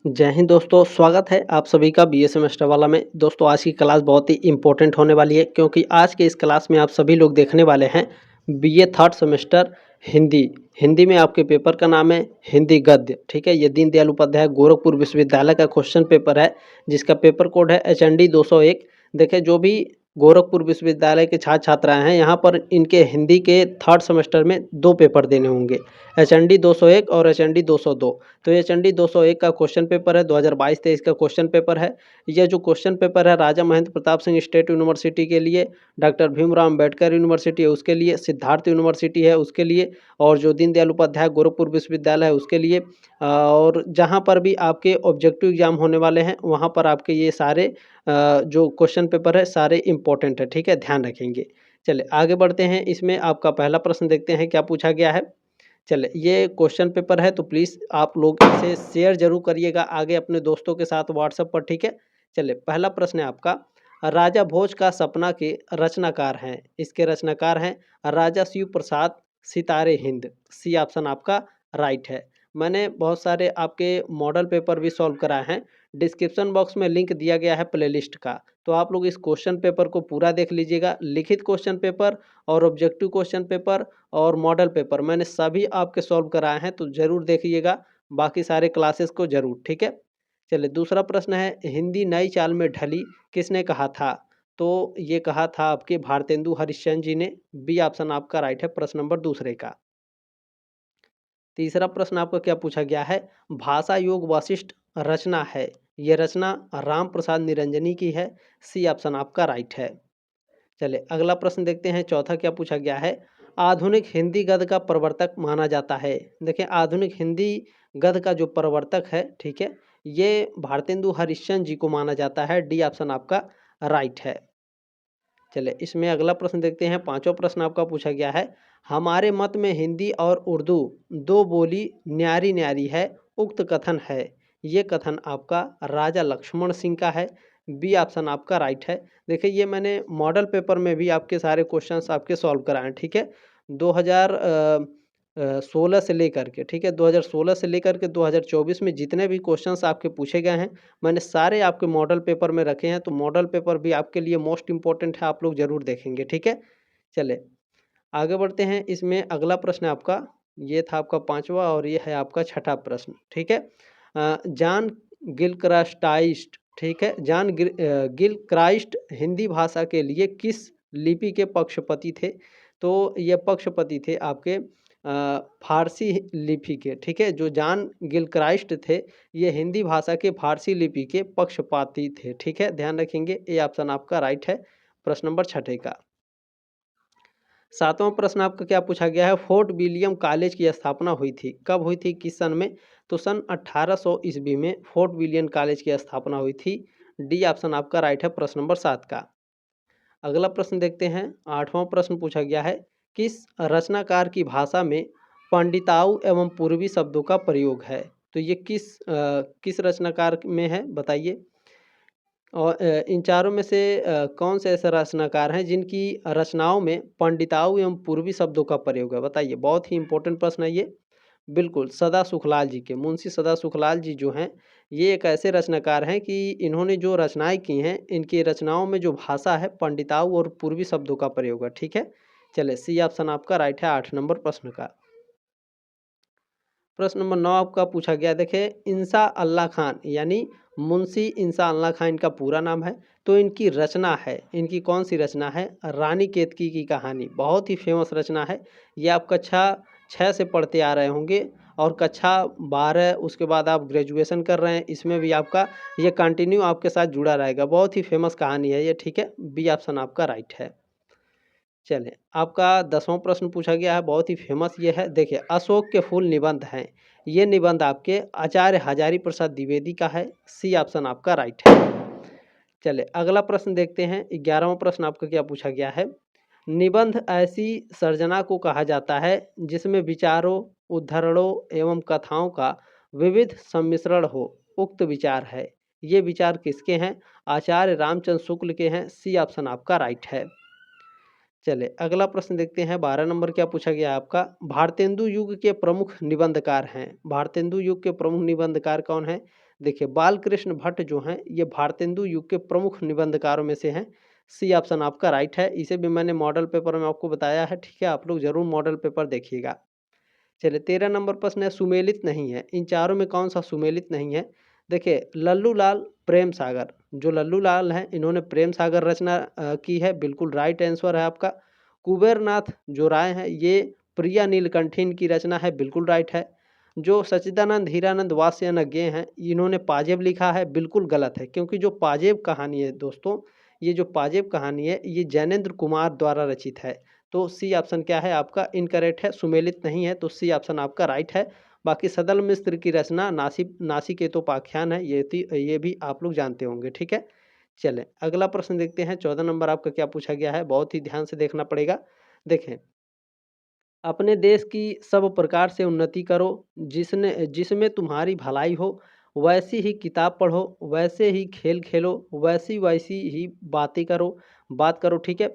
जय हिंद दोस्तों, स्वागत है आप सभी का बीए सेमेस्टर वाला में। दोस्तों आज की क्लास बहुत ही इम्पोर्टेंट होने वाली है क्योंकि आज के इस क्लास में आप सभी लोग देखने वाले हैं BA third semester Hindi. Hindi में आपके पेपर का नाम है हिंदी गद्य, ठीक है। ये दीनदयाल उपाध्याय गोरखपुर विश्वविद्यालय का क्वेश्चन पेपर है जिसका पेपर कोड है HND 201। देखिए, जो भी गोरखपुर विश्वविद्यालय के छात्र छात्राएँ हैं, यहाँ पर इनके हिंदी के थर्ड सेमेस्टर में 2 पेपर देने होंगे, HND 201 और HND 202। तो HND 201 का क्वेश्चन पेपर है, 2022-23 का क्वेश्चन पेपर है। यह जो क्वेश्चन पेपर है राजा महेंद्र प्रताप सिंह स्टेट यूनिवर्सिटी के लिए, डॉक्टर भीमराव अम्बेडकर यूनिवर्सिटी है उसके लिए, सिद्धार्थ यूनिवर्सिटी है उसके लिए, और जो दीनदयाल उपाध्याय गोरखपुर विश्वविद्यालय है उसके लिए। और जहाँ पर भी आपके ऑब्जेक्टिव एग्जाम होने वाले हैं वहाँ पर आपके ये सारे जो क्वेश्चन पेपर है सारे इंपॉर्टेंट है, ठीक है, ध्यान रखेंगे। चलिए आगे बढ़ते हैं। इसमें आपका पहला प्रश्न देखते हैं क्या पूछा गया है। चलिए, ये क्वेश्चन पेपर है तो प्लीज़ आप लोग इसे शेयर ज़रूर करिएगा आगे अपने दोस्तों के साथ व्हाट्सएप पर, ठीक है। चलिए, पहला प्रश्न है आपका, राजा भोज का सपना के रचनाकार हैं। इसके रचनाकार हैं राजा शिव प्रसाद सितारे हिंद। सी ऑप्शन आपका राइट है। मैंने बहुत सारे आपके मॉडल पेपर भी सॉल्व कराए हैं, डिस्क्रिप्शन बॉक्स में लिंक दिया गया है प्लेलिस्ट का, तो आप लोग इस क्वेश्चन पेपर को पूरा देख लीजिएगा। लिखित क्वेश्चन पेपर और ऑब्जेक्टिव क्वेश्चन पेपर और मॉडल पेपर मैंने सभी आपके सॉल्व कराए हैं, तो ज़रूर देखिएगा बाकी सारे क्लासेस को ज़रूर, ठीक है। चलिए, दूसरा प्रश्न है, हिंदी नई चाल में ढली किसने कहा था। तो ये कहा था आपके भारतेंदु हरिश्चंद्र जी ने। बी ऑप्शन आपका राइट है, प्रश्न नंबर दूसरे का। तीसरा प्रश्न आपका क्या पूछा गया है, भाषा योग वशिष्ठ रचना है, ये रचना राम प्रसाद निरंजनी की है। सी ऑप्शन आपका राइट है। चलिए अगला प्रश्न देखते हैं, चौथा क्या पूछा गया है, आधुनिक हिंदी गद्य का प्रवर्तक माना जाता है। देखिए, आधुनिक हिंदी गद्य का जो प्रवर्तक है, ठीक है, ये भारतेंदु हरिश्चंद्र जी को माना जाता है। डी ऑप्शन आपका राइट है। चलिए इसमें अगला प्रश्न देखते हैं, पांचवा प्रश्न आपका पूछा गया है, हमारे मत में हिंदी और उर्दू दो बोली न्यारी न्यारी है, उक्त कथन है। ये कथन आपका राजा लक्ष्मण सिंह का है। बी ऑप्शन आपका राइट है। देखिए, ये मैंने मॉडल पेपर में भी आपके सारे क्वेश्चंस आपके सॉल्व कराए हैं, ठीक है। 2016 से लेकर के, ठीक है, 2016 से लेकर के 2024 में जितने भी क्वेश्चंस आपके पूछे गए हैं मैंने सारे आपके मॉडल पेपर में रखे हैं, तो मॉडल पेपर भी आपके लिए मोस्ट इम्पोर्टेंट है, आप लोग ज़रूर देखेंगे, ठीक है। चले आगे बढ़ते हैं। इसमें अगला प्रश्न आपका, ये था आपका पांचवा और ये है आपका छठा प्रश्न, ठीक है। जॉन गिलक्रास्टाइस्ट, ठीक है, गिलक्राइस्ट हिंदी भाषा के लिए किस लिपि के पक्षपति थे। तो ये पक्षपति थे आपके फारसी लिपि के, ठीक है। जो जॉन गिलक्राइस्ट थे ये हिंदी भाषा के फारसी लिपि के पक्षपाती थे, ठीक है, ध्यान रखेंगे। ए ऑप्शन आपका राइट है, प्रश्न नंबर छठे का। सातवां प्रश्न आपका क्या पूछा गया है, फोर्ट विलियम कॉलेज की स्थापना हुई थी, कब हुई थी, किस सन में। तो सन 1800 ईस्वी में फोर्ट विलियम कॉलेज की स्थापना हुई थी। डी ऑप्शन आपका राइट है, प्रश्न नंबर 7 का। अगला प्रश्न देखते हैं, आठवां प्रश्न पूछा गया है, किस रचनाकार की भाषा में पंडिताऊ एवं पूर्वी शब्दों का प्रयोग है। तो ये किस रचनाकार में है बताइए। और इन चारों में से कौन से ऐसे रचनाकार हैं जिनकी रचनाओं में पंडिताऊ एवं पूर्वी शब्दों का प्रयोग है, बताइए। बहुत ही इंपॉर्टेंट प्रश्न है ये। बिल्कुल, सदा सुखलाल जी के, मुंशी सदा सुखलाल जी जो हैं ये एक ऐसे रचनाकार हैं कि इन्होंने जो रचनाएं की हैं इनकी रचनाओं में जो भाषा है पंडिताऊ और पूर्वी शब्दों का प्रयोग है, ठीक है। चले सी ऑप्शन आपका राइट है, 8 नंबर प्रश्न का। प्रश्न नंबर 9 आपका पूछा गया, देखिए, इंसा अल्लाह खान यानी मुंशी इंसा अल्लाह खान इनका पूरा नाम है। तो इनकी रचना है, इनकी कौन सी रचना है, रानी केतकी की कहानी, बहुत ही फेमस रचना है। ये आप कक्षा 6 से पढ़ते आ रहे होंगे और कक्षा 12 उसके बाद आप ग्रेजुएशन कर रहे हैं, इसमें भी आपका ये कंटिन्यू आपके साथ जुड़ा रहेगा। बहुत ही फेमस कहानी है ये, ठीक है। बी ऑप्शन आपका राइट है। चलिए आपका 10वां प्रश्न पूछा गया है, बहुत ही फेमस ये है। देखिए, अशोक के फूल निबंध हैं, ये निबंध आपके आचार्य हजारी प्रसाद द्विवेदी का है। सी ऑप्शन आपका राइट है। चलिए अगला प्रश्न देखते हैं, 11वां प्रश्न आपका क्या पूछा गया है, निबंध ऐसी सर्जना को कहा जाता है जिसमें विचारों, उद्धरणों एवं कथाओं का विविध सम्मिश्रण हो, उक्त विचार है। ये विचार किसके हैं, आचार्य रामचंद्र शुक्ल के हैं। सी ऑप्शन आपका राइट है। चले अगला प्रश्न देखते हैं, 12 नंबर क्या पूछा गया आपका, भारतेंदु युग के प्रमुख निबंधकार हैं। भारतेंदु युग के प्रमुख निबंधकार कौन है। देखिए बालकृष्ण भट्ट जो हैं ये भारतेंदु युग के प्रमुख निबंधकारों में से हैं। सी ऑप्शन आपका राइट है। इसे भी मैंने मॉडल पेपर में आपको बताया है, ठीक है, आप लोग जरूर मॉडल पेपर देखिएगा। चलिए 13 नंबर प्रश्न है, सुमेलित नहीं है, इन चारों में कौन सा सुमेलित नहीं है? देखिए लल्लू लाल प्रेम सागर, जो लल्लू लाल हैं इन्होंने प्रेम सागर रचना की है, बिल्कुल राइट आंसर है आपका। कुबेर नाथ जो राय हैं ये प्रिया नीलकंठीन की रचना है, बिल्कुल राइट है। जो सच्चिदानंद हीरानंद वात्स्ययज्ञ हैं इन्होंने पाजेब लिखा है, बिल्कुल गलत है, क्योंकि जो पाजेब कहानी है दोस्तों, ये जो पाजेब कहानी है ये जैनेन्द्र कुमार द्वारा रचित है। तो सी ऑप्शन क्या है आपका इनकरेक्ट है, सुमेलित नहीं है, तो सी ऑप्शन आपका राइट है। बाकी सदल मिश्र की रचना नासिकेतोपाख्यान है, ये भी आप लोग जानते होंगे, ठीक है। चलें अगला प्रश्न देखते हैं। 14 नंबर आपका क्या पूछा गया है, बहुत ही ध्यान से देखना पड़ेगा। देखें, अपने देश की सब प्रकार से उन्नति करो, जिसमें तुम्हारी भलाई हो, वैसी ही किताब पढ़ो, वैसे ही खेल खेलो, वैसी वैसी ही बात करो, ठीक है।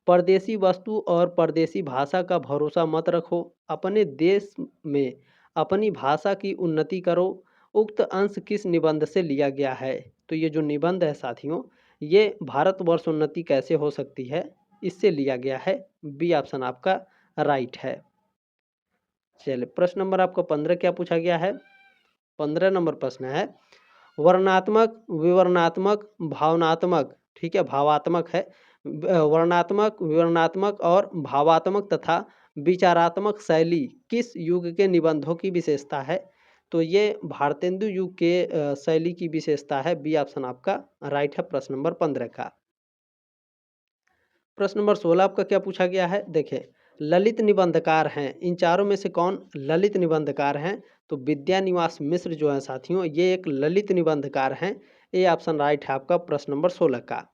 परदेसी वस्तु और परदेसी भाषा का भरोसा मत रखो, अपने देश में अपनी भाषा की उन्नति करो। उक्त अंश किस निबंध से लिया गया है? तो ये जो निबंध है साथियों, ये भारतवर्ष उन्नति कैसे हो सकती है, इससे लिया गया है। बी ऑप्शन आपका राइट है। चलिए प्रश्न नंबर आपका 15 क्या पूछा गया है? 15 नंबर प्रश्न है, वर्णात्मक, विवरणात्मक, भावनात्मक, ठीक है, भावात्मक है, वर्णात्मक, विवरणात्मक और भावात्मक तथा विचारात्मक शैली किस युग के निबंधों की विशेषता है? तो ये भारतेंदु युग के शैली की विशेषता है। बी ऑप्शन आपका राइट है प्रश्न नंबर 15 का। प्रश्न नंबर 16 आपका क्या पूछा गया है? देखिए ललित निबंधकार हैं, इन चारों में से कौन ललित निबंधकार हैं? तो विद्यानिवास मिश्र जो है साथियों ये एक ललित निबंधकार हैं। ए ऑप्शन राइट है आपका प्रश्न नंबर 16 का।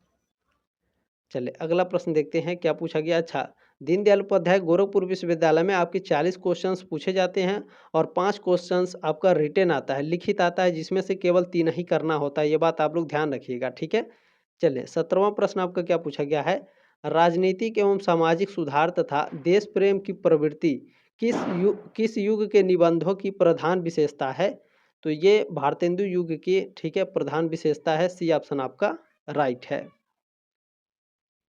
चलिए अगला प्रश्न देखते हैं क्या पूछा गया। अच्छा, दीनदयाल उपाध्याय गोरखपुर विश्वविद्यालय में आपके 40 क्वेश्चंस पूछे जाते हैं और 5 क्वेश्चंस आपका रिटन आता है, लिखित आता है, जिसमें से केवल 3 ही करना होता है, ये बात आप लोग ध्यान रखिएगा, ठीक है। चलिए 17वां प्रश्न आपका क्या पूछा गया है, राजनीतिक एवं सामाजिक सुधार तथा देश प्रेम की प्रवृत्ति किस युग के निबंधों की प्रधान विशेषता है? तो ये भारतेंदु युग की, ठीक है, प्रधान विशेषता है। सी ऑप्शन आपका राइट है।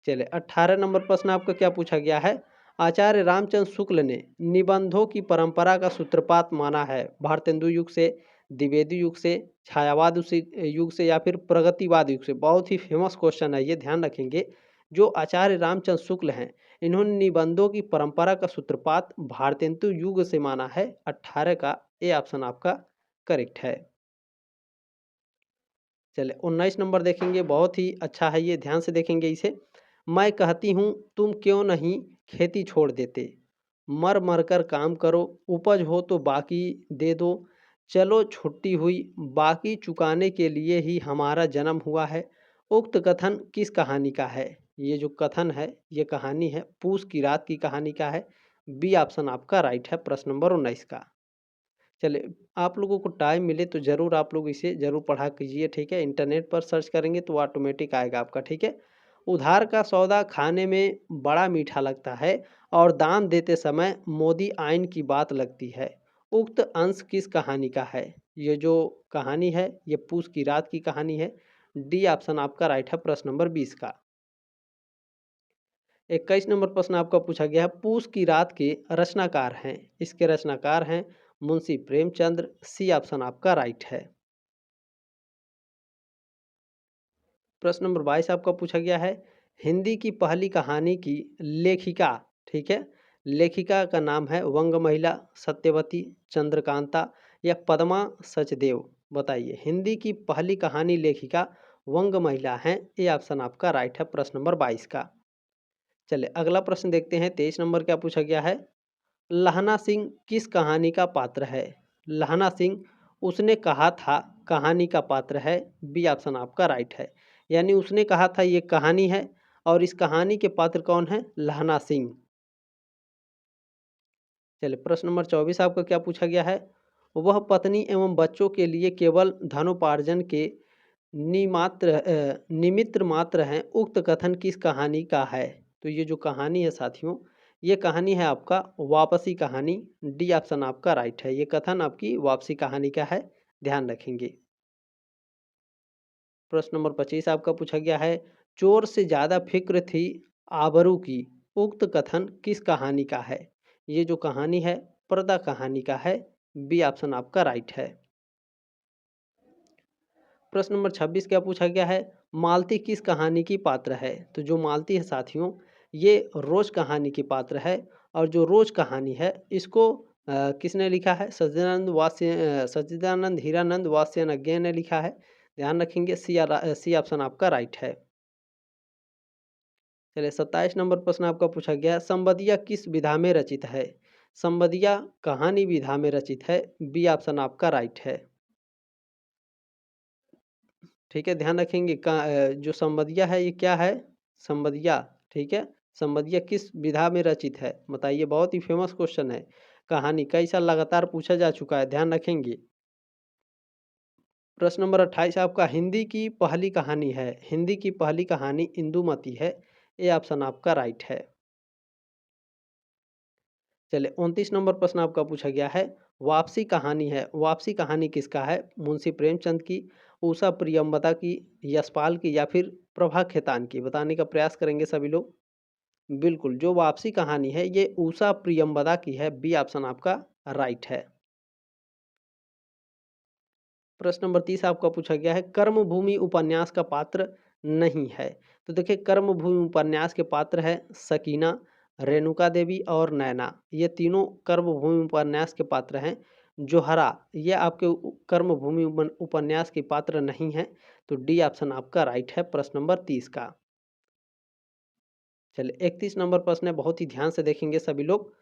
चलिए 18 नंबर प्रश्न आपका क्या पूछा गया है, आचार्य रामचंद्र शुक्ल ने निबंधों की परंपरा का सूत्रपात माना है, भारतेंदु युग से, द्विवेदी युग से, छायावाद युग से या फिर प्रगतिवाद युग से? बहुत ही फेमस क्वेश्चन है, ये ध्यान रखेंगे। जो आचार्य रामचंद्र शुक्ल हैं इन्होंने निबंधों की परंपरा का सूत्रपात भारतेंदु युग से माना है। 18 का ए ऑप्शन आपका करेक्ट है। चलिए 19 नंबर देखेंगे, बहुत ही अच्छा है, ये ध्यान से देखेंगे इसे। मैं कहती हूँ तुम क्यों नहीं खेती छोड़ देते, मर मर कर काम करो, उपज हो तो बाकी दे दो, चलो छुट्टी हुई, बाकी चुकाने के लिए ही हमारा जन्म हुआ है। उक्त कथन किस कहानी का है? ये जो कथन है ये कहानी है पूस की रात की कहानी का है। बी ऑप्शन आपका राइट है प्रश्न नंबर 19 का। चलिए आप लोगों को टाइम मिले तो ज़रूर आप लोग इसे ज़रूर पढ़ा कीजिए, ठीक है। इंटरनेट पर सर्च करेंगे तो ऑटोमेटिक आएगा आपका, ठीक है। उधार का सौदा खाने में बड़ा मीठा लगता है और दाम देते समय मोदी आइन की बात लगती है। उक्त अंश किस कहानी का है? ये जो कहानी है ये पूस की रात की कहानी है। डी ऑप्शन आपका राइट है प्रश्न नंबर 20 का। 21 नंबर प्रश्न आपका पूछा गया है, पूस की रात के रचनाकार हैं, इसके रचनाकार हैं मुंशी प्रेमचंद्र। सी ऑप्शन आपका राइट है। प्रश्न नंबर 22 आपका पूछा गया है, हिंदी की पहली कहानी की लेखिका, ठीक है, लेखिका का नाम है वंग महिला, सत्यवती, चंद्रकांता या पद्मा सचदेव? बताइए, हिंदी की पहली कहानी लेखिका वंग महिला हैं। ये ऑप्शन आपका राइट है प्रश्न नंबर 22 का। चलिए अगला प्रश्न देखते हैं। 23 नंबर क्या पूछा गया है, लहना सिंह किस कहानी का पात्र है? लहना सिंह उसने कहा था कहानी का पात्र है। बी ऑप्शन आपका राइट है, यानी उसने कहा था ये कहानी है और इस कहानी के पात्र कौन है? लहना सिंह। चलिए प्रश्न नंबर 24 आपका क्या पूछा गया है, वह पत्नी एवं बच्चों के लिए केवल धनोपार्जन के निमित्र मात्र हैं, उक्त कथन किस कहानी का है? तो ये जो कहानी है साथियों ये कहानी है आपका वापसी कहानी। डी ऑप्शन आपका राइट है, ये कथन आपकी वापसी कहानी का है, ध्यान रखेंगे। प्रश्न नंबर 25 आपका पूछा गया है, चोर से ज़्यादा फ़िक्र थी आबरू की, उक्त कथन किस कहानी का है? ये जो कहानी है पर्दा कहानी का है। बी ऑप्शन आपका राइट है। प्रश्न नंबर 26 क्या पूछा गया है, मालती किस कहानी की पात्र है? तो जो मालती है साथियों, ये रोज कहानी की पात्र है। और जो रोज कहानी है इसको किसने लिखा है? सच्चिदानंद हीरानंद वात्स्यनज्ञ ने लिखा है। ध्यान रखेंगे सी ऑप्शन आपका राइट है। चलिए 27 नंबर प्रश्न आपका पूछा गया है, संबदिया किस विधा में रचित है? संबदिया कहानी विधा में रचित है। बी ऑप्शन आपका राइट है। ठीक है, ध्यान रखेंगे जो संबदिया है ये क्या है? संबदिया, ठीक है, संबदिया किस विधा में रचित है बताइए? बहुत ही फेमस क्वेश्चन है। कहानी कई साल लगातार पूछा जा चुका है, ध्यान रखेंगे। प्रश्न नंबर 28 आपका, हिंदी की पहली कहानी है। हिंदी की पहली कहानी इंदुमती है। ये ऑप्शन आपका राइट है। चलिए 29 नंबर प्रश्न आपका पूछा गया है, वापसी कहानी है। वापसी कहानी किसका है? मुंशी प्रेमचंद की, उषा प्रियंवदा की, यशपाल की या फिर प्रभा खेतान की? बताने का प्रयास करेंगे सभी लोग। बिल्कुल, जो वापसी कहानी है ये उषा प्रियंवदा की है। बी ऑप्शन आपका राइट है। प्रश्न नंबर 30 आपका पूछा गया है, कर्मभूमि उपन्यास का पात्र नहीं है। तो देखिए कर्मभूमि उपन्यास के पात्र है सकीना, रेणुका देवी और नैना। ये तीनों कर्मभूमि उपन्यास के पात्र हैं। जोहरा ये आपके कर्मभूमि उपन्यास के पात्र नहीं है। तो डी ऑप्शन आपका राइट है प्रश्न नंबर 30 का। चलिए 31 नंबर प्रश्न है, बहुत ही ध्यान से देखेंगे सभी लोग।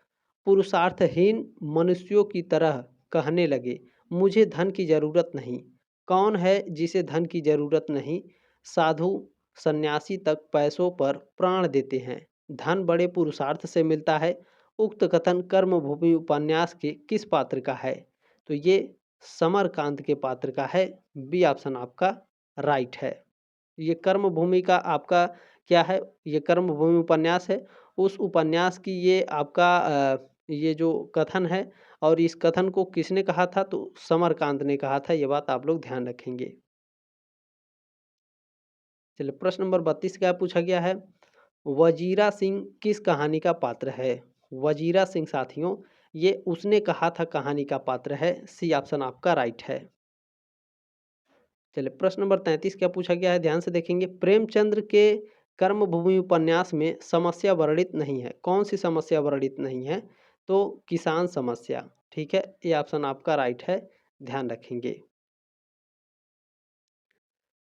पुरुषार्थहीन मनुष्यों की तरह कहने लगे, मुझे धन की जरूरत नहीं। कौन है जिसे धन की जरूरत नहीं? साधु सन्यासी तक पैसों पर प्राण देते हैं। धन बड़े पुरुषार्थ से मिलता है। उक्त कथन कर्मभूमि उपन्यास के किस पात्र का है? तो ये समरकांत के पात्र का है। बी ऑप्शन आपका राइट है। ये कर्मभूमि का आपका क्या है? ये कर्मभूमि उपन्यास है। उस उपन्यास की ये आपका ये जो कथन है, और इस कथन को किसने कहा था? तो समरकांत ने कहा था। ये बात आप लोग ध्यान रखेंगे। चलिए प्रश्न नंबर 32 क्या पूछा गया है, वजीरा सिंह किस कहानी का पात्र है? वजीरा सिंह साथियों, ये उसने कहा था कहानी का पात्र है। सी ऑप्शन आपका राइट है। चलिए प्रश्न नंबर 33 क्या पूछा गया है, ध्यान से देखेंगे। प्रेमचंद्र के कर्मभूमि उपन्यास में समस्या वर्णित नहीं है। कौन सी समस्या वर्णित नहीं है? तो किसान समस्या। ठीक है, ये ऑप्शन आपका राइट है, ध्यान रखेंगे।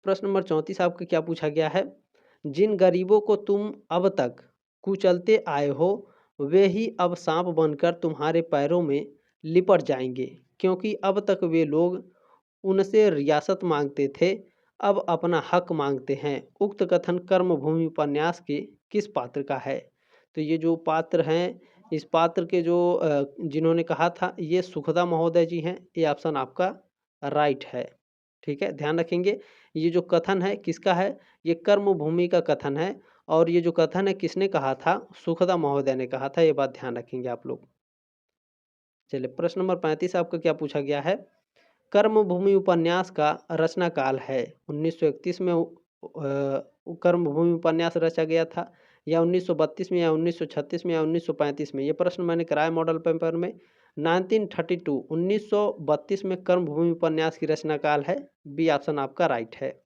प्रश्न नंबर 34 आपका क्या पूछा गया है, जिन गरीबों को तुम अब तक कुचलते आए हो, वे ही अब सांप बनकर तुम्हारे पैरों में लिपट जाएंगे, क्योंकि अब तक वे लोग उनसे रियासत मांगते थे, अब अपना हक मांगते हैं। उक्त कथन कर्मभूमि उपन्यास के किस पात्र का है? तो ये जो पात्र हैं, इस पात्र के जो जिन्होंने कहा था ये सुखदा महोदय जी हैं। ये ऑप्शन आपका राइट है। ठीक है, ध्यान रखेंगे। ये जो कथन है किसका है? ये कर्मभूमि का कथन है। और ये जो कथन है किसने कहा था? सुखदा महोदय ने कहा था। ये बात ध्यान रखेंगे आप लोग। चलिए प्रश्न नंबर 35 आपका क्या पूछा गया है, कर्मभूमि उपन्यास का रचना काल है। 1931 में कर्मभूमि उपन्यास रचा गया था, या 1932 में, या 1936 में, या 1935 में? ये प्रश्न मैंने कराया मॉडल पेपर में। 1932 1932 में कर्मभूमि उपन्यास की रचना काल है। बी ऑप्शन आपका राइट है।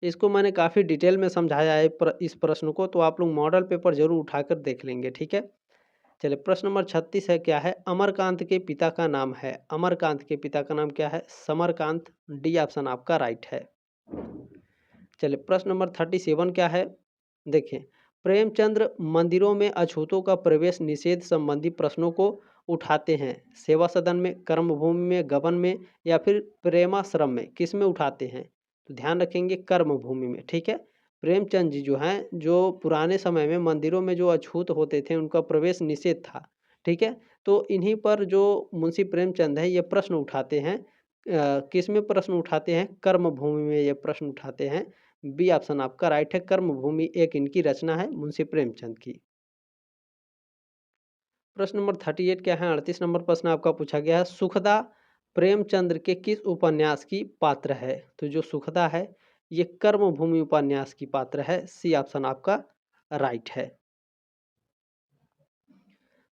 इसको मैंने काफ़ी डिटेल में समझाया है इस प्रश्न को, तो आप लोग मॉडल पेपर जरूर उठाकर देख लेंगे। ठीक है, चलिए प्रश्न नंबर 36 है, क्या है? अमरकांत के पिता का नाम है। अमरकांत के पिता का नाम क्या है? समरकांत। डी ऑप्शन आपका राइट है। चलिए प्रश्न नंबर 37 क्या है, देखिए। प्रेमचंद्र मंदिरों में अछूतों का प्रवेश निषेध संबंधी प्रश्नों को उठाते हैं। सेवा सदन में, कर्मभूमि में, गबन में या फिर प्रेमाश्रम में? किस में उठाते हैं? तो ध्यान रखेंगे कर्मभूमि में। ठीक है, प्रेमचंद जी जो हैं, जो पुराने समय में मंदिरों में जो अछूत होते थे उनका प्रवेश निषेध था। ठीक है, तो इन्हीं पर जो मुंशी प्रेमचंद है ये प्रश्न उठाते हैं। किस में प्रश्न उठाते हैं? कर्मभूमि में ये प्रश्न उठाते हैं। बी ऑप्शन आपका राइट है। कर्मभूमि एक इनकी रचना है मुंशी प्रेमचंद की। प्रश्न नंबर 38 क्या है, 38 नंबर प्रश्न आपका पूछा गया है, सुखदा प्रेमचंद्र के किस उपन्यास की पात्र है? तो जो सुखदा है ये कर्मभूमि उपन्यास की पात्र है। सी ऑप्शन आपका राइट है।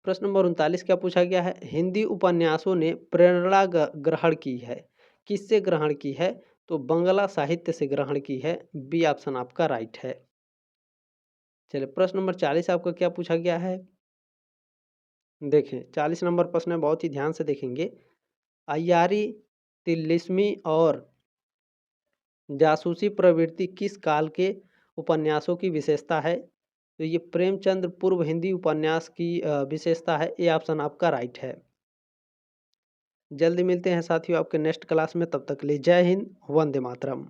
प्रश्न नंबर 39 क्या पूछा गया है? हिंदी उपन्यासों ने प्रेरणा ग्रहण की है। किससे ग्रहण की है? तो बंगला साहित्य से ग्रहण की है। बी ऑप्शन आपका राइट है। चलिए प्रश्न नंबर 40 आपका क्या पूछा गया है? देखें 40 नंबर प्रश्न है, बहुत ही ध्यान से देखेंगे। अय्यारी, तिलिस्मी और जासूसी प्रवृत्ति किस काल के उपन्यासों की विशेषता है? तो ये प्रेमचंद्र पूर्व हिंदी उपन्यास की विशेषता है। ए ऑप्शन आपका राइट है। जल्दी मिलते हैं साथियों आपके नेक्स्ट क्लास में, तब तक के लिए जय हिंद, वंदे मातरम।